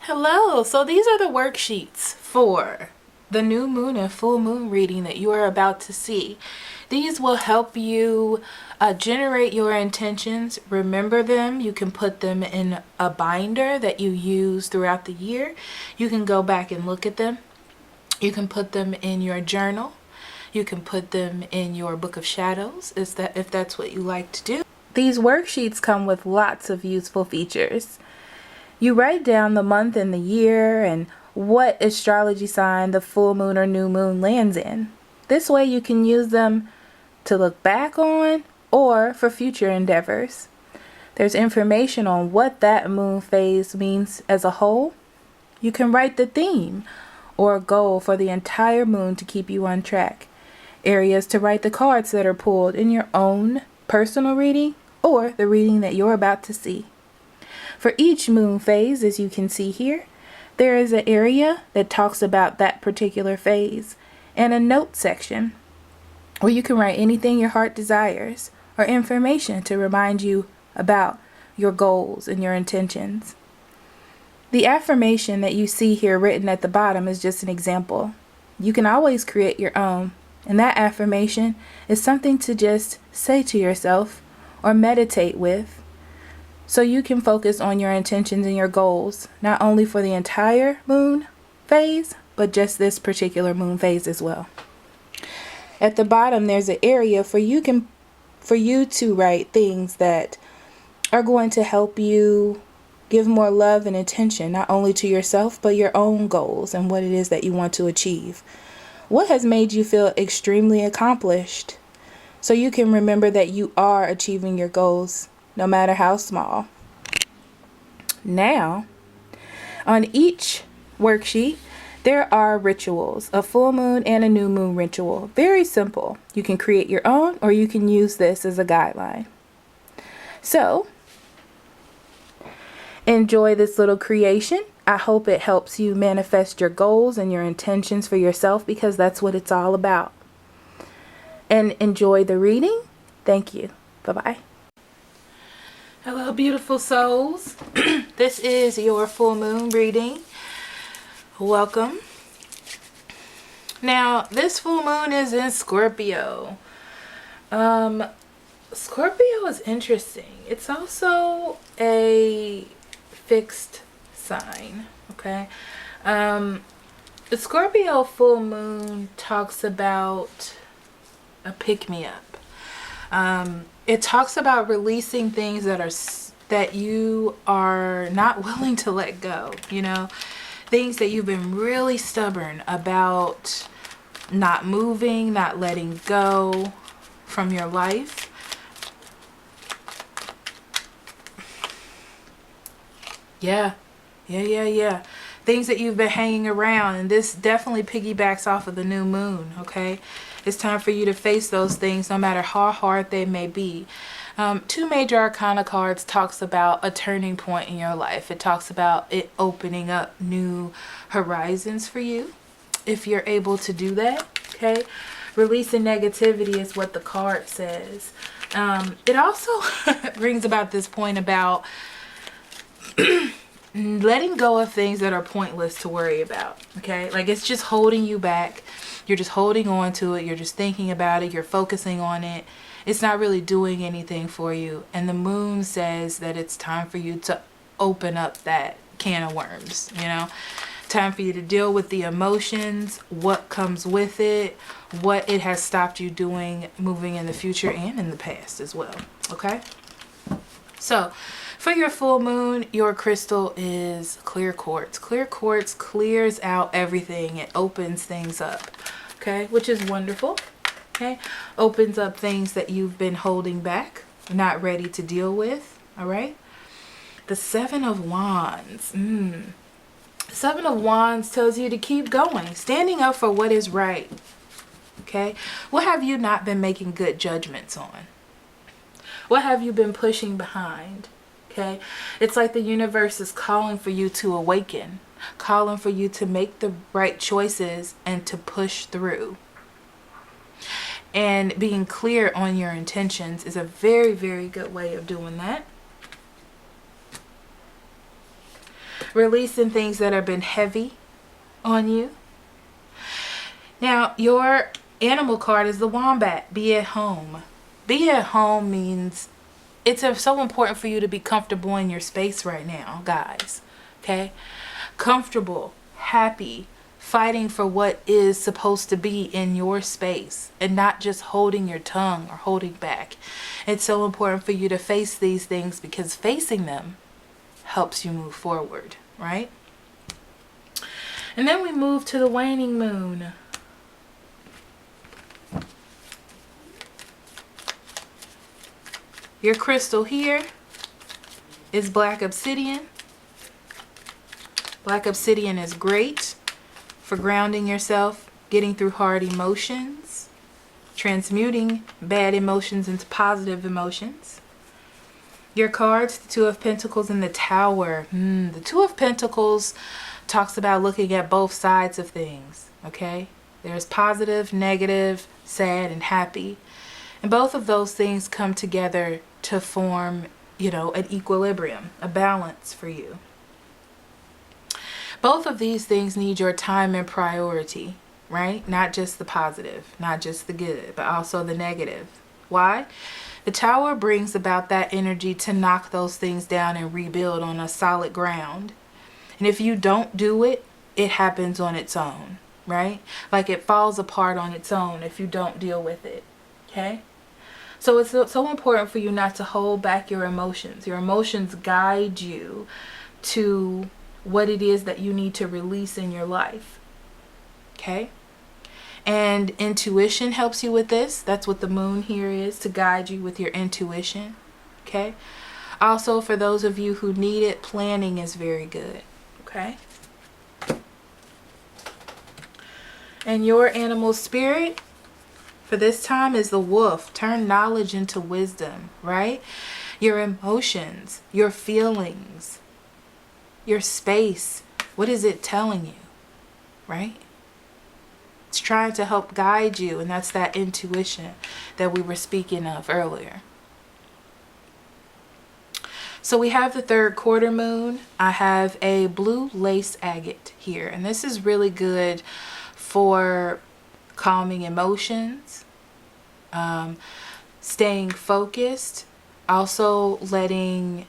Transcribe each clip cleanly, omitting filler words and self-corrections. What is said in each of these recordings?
Hello, so these are the worksheets for the new moon and full moon reading that you are about to see. These will help you generate your intentions, remember them. You can put them in a binder that you use throughout the year. You can go back and look at them. You can put them in your journal. You can put them in your book of shadows, if that's what you like to do. These worksheets come with lots of useful features. You write down the month and the year and what astrology sign the full moon or new moon lands in. This way you can use them to look back on or for future endeavors. There's information on what that moon phase means as a whole. You can write the theme or a goal for the entire moon to keep you on track. Areas to write the cards that are pulled in your own personal reading or the reading that you're about to see. For each moon phase, as you can see here, there is an area that talks about that particular phase and a note section where you can write anything your heart desires or information to remind you about your goals and your intentions. The affirmation that you see here written at the bottom is just an example. You can always create your own, and that affirmation is something to just say to yourself or meditate with, so you can focus on your intentions and your goals, not only for the entire moon phase, but just this particular moon phase as well. At the bottom, there's an area for you to write things that are going to help you give more love and attention, not only to yourself, but your own goals and what it is that you want to achieve. What has made you feel extremely accomplished? So you can remember that you are achieving your goals, no matter how small. Now, on each worksheet, there are rituals, a full moon and a new moon ritual. Very simple. You can create your own or you can use this as a guideline. So, enjoy this little creation. I hope it helps you manifest your goals and your intentions for yourself, because that's what it's all about. And enjoy the reading. Thank you. Bye-bye. Hello, beautiful souls. This is your full moon reading. Welcome. Now, this full moon is in Scorpio. Scorpio is interesting. It's also a fixed sign, okay? The Scorpio full moon talks about a pick-me-up. It talks about releasing things that you are not willing to let go, things that you've been really stubborn about not moving, not letting go from your life. Yeah. Things that you've been hanging around, and this definitely piggybacks off of the new moon, okay? It's time for you to face those things, no matter how hard they may be. Two major arcana cards talks about a turning point in your life. It talks about it opening up new horizons for you, if you're able to do that, okay? Releasing negativity is what the card says. It also brings about this point about letting go of things that are pointless to worry about, okay? Like, it's just holding you back. You're just holding on to it. You're just thinking about it. You're focusing on it. It's not really doing anything for you. And the moon says that it's time for you to open up that can of worms, Time for you to deal with the emotions, what comes with it, what it has stopped you doing, moving in the future and in the past as well, okay? So, for your full moon, your crystal is clear quartz. Clear quartz clears out everything. It opens things up, okay? Which is wonderful, okay? Opens up things that you've been holding back, not ready to deal with, all right? The Seven of Wands. Seven of Wands tells you to keep going, standing up for what is right, okay? What have you not been making good judgments on? What have you been pushing behind? Okay, it's like the universe is calling for you to awaken, calling for you to make the right choices and to push through. And being clear on your intentions is a very, very good way of doing that. releasing things that have been heavy on you. Now, your animal card is the wombat. Be at home. Be at home means it's so important for you to be comfortable in your space right now, guys. Okay? Comfortable, happy, fighting for what is supposed to be in your space and not just holding your tongue or holding back. It's so important for you to face these things because facing them helps you move forward, right? And then we move to the waning moon. Your crystal here is black obsidian. Black obsidian is great for grounding yourself, getting through hard emotions, transmuting bad emotions into positive emotions. Your cards, the Two of Pentacles and the Tower. The Two of Pentacles talks about looking at both sides of things, okay? There's positive, negative, sad, and happy. And both of those things come together to form, you know, an equilibrium, a balance for you. Both of these things need your time and priority, right? Not just the positive, not just the good, but also the negative. Why? The Tower brings about that energy to knock those things down and rebuild on a solid ground. And if you don't do it, it happens on its own, right? Like it falls apart on its own if you don't deal with it, okay? So it's so important for you not to hold back your emotions. Your emotions guide you to what it is that you need to release in your life, okay? And intuition helps you with this. That's what the moon here is, to guide you with your intuition, okay? Also, for those of you who need it, planning is very good, okay? And your animal spirit for this time is the wolf. Turn knowledge into wisdom, right? Your emotions, your feelings, your space. What is it telling you, right? It's trying to help guide you, and that's that intuition that we were speaking of earlier. So we have the third quarter moon. I have a blue lace agate here, and this is really good for calming emotions, staying focused, also letting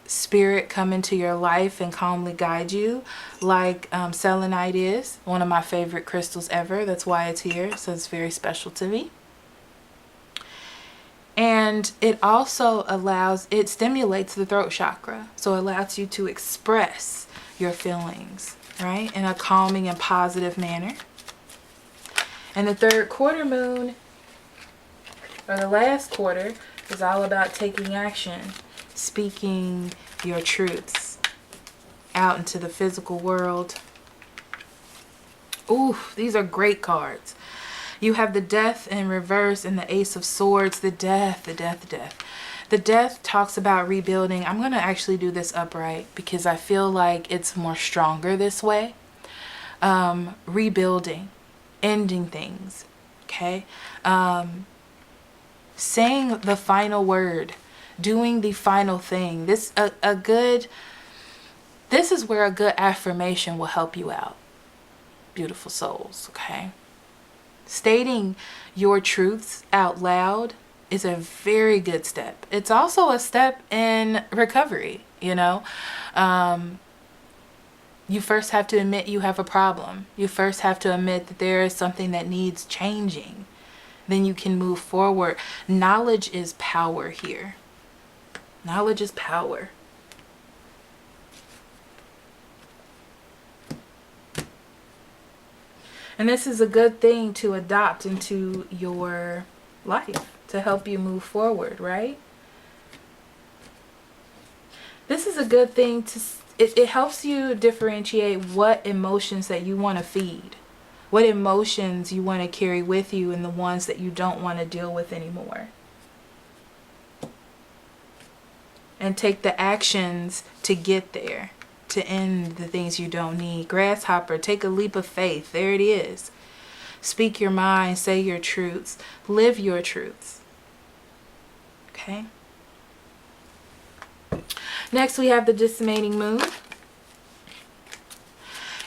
spirit come into your life and calmly guide you, like selenite is one of my favorite crystals ever. That's why it's here, so it's very special to me. And it also it stimulates the throat chakra, so it allows you to express your feelings, right, in a calming and positive manner. And the third quarter moon, or the last quarter, is all about taking action, speaking your truths out into the physical world. Ooh, these are great cards. You have the Death in reverse and the Ace of Swords. The Death. The Death talks about rebuilding. I'm going to actually do this upright because I feel like it's more stronger this way. Rebuilding, ending things, okay? Saying the final word, doing the final thing. This is where a good affirmation will help you out, beautiful souls, okay? Stating your truths out loud is a very good step. It's also a step in recovery, you know. You first have to admit you have a problem. You first have to admit that there is something that needs changing. Then you can move forward. Knowledge is power here. Knowledge is power. And this is a good thing to adopt into your life to help you move forward, right? This is a good thing to, it helps you differentiate what emotions that you want to feed, what emotions you want to carry with you, and the ones that you don't want to deal with anymore. And take the actions to get there, to end the things you don't need. Grasshopper, take a leap of faith. There it is. Speak your mind, say your truths, live your truths. Okay? Next we have the dismaying moon.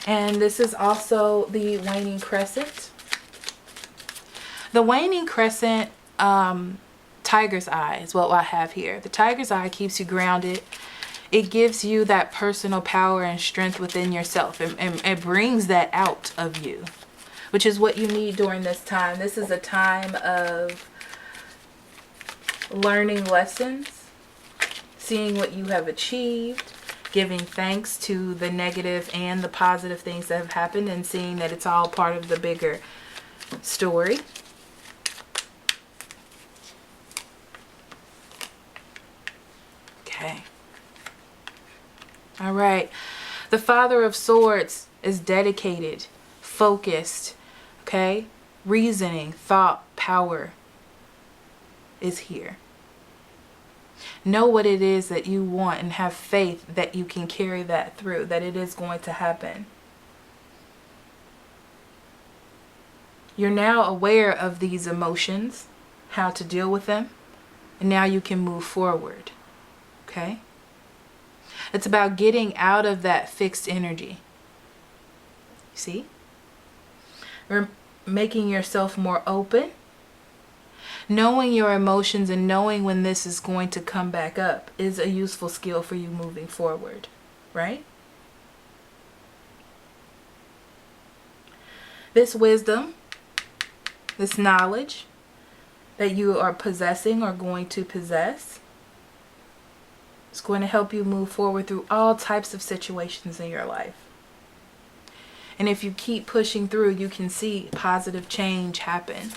And this is also the Waning Crescent. The Waning Crescent, Tiger's Eye is what I have here. The Tiger's Eye keeps you grounded. It gives you that personal power and strength within yourself. And it brings that out of you, which is what you need during this time. This is a time of learning lessons, seeing what you have achieved, giving thanks to the negative and the positive things that have happened, and seeing that it's all part of the bigger story. Okay. All right. The Father of Swords is dedicated, focused, okay? Reasoning, thought, power is here. Know what it is that you want and have faith that you can carry that through, that it is going to happen. You're now aware of these emotions, how to deal with them, and now you can move forward. Okay? It's about getting out of that fixed energy. See? Or making yourself more open. Knowing your emotions and knowing when this is going to come back up is a useful skill for you moving forward, right? This wisdom, this knowledge that you are possessing or going to possess is going to help you move forward through all types of situations in your life. And if you keep pushing through, you can see positive change happen.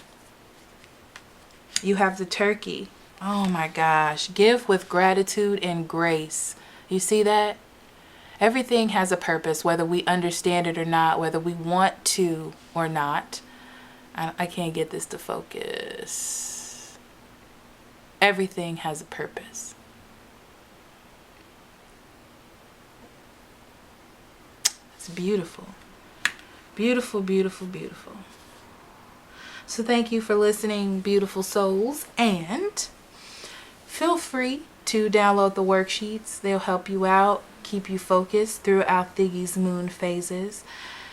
You have the Turkey. Oh my gosh. Give with gratitude and grace. You see that? Everything has a purpose, whether we understand it or not, whether we want to or not. I can't get this to focus. Everything has a purpose. It's beautiful. Beautiful, beautiful, beautiful. So thank you for listening, beautiful souls, and feel free to download the worksheets. They'll help you out, keep you focused throughout these moon phases,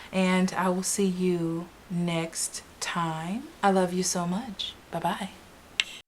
and I will see you next time. I love you so much. Bye-bye.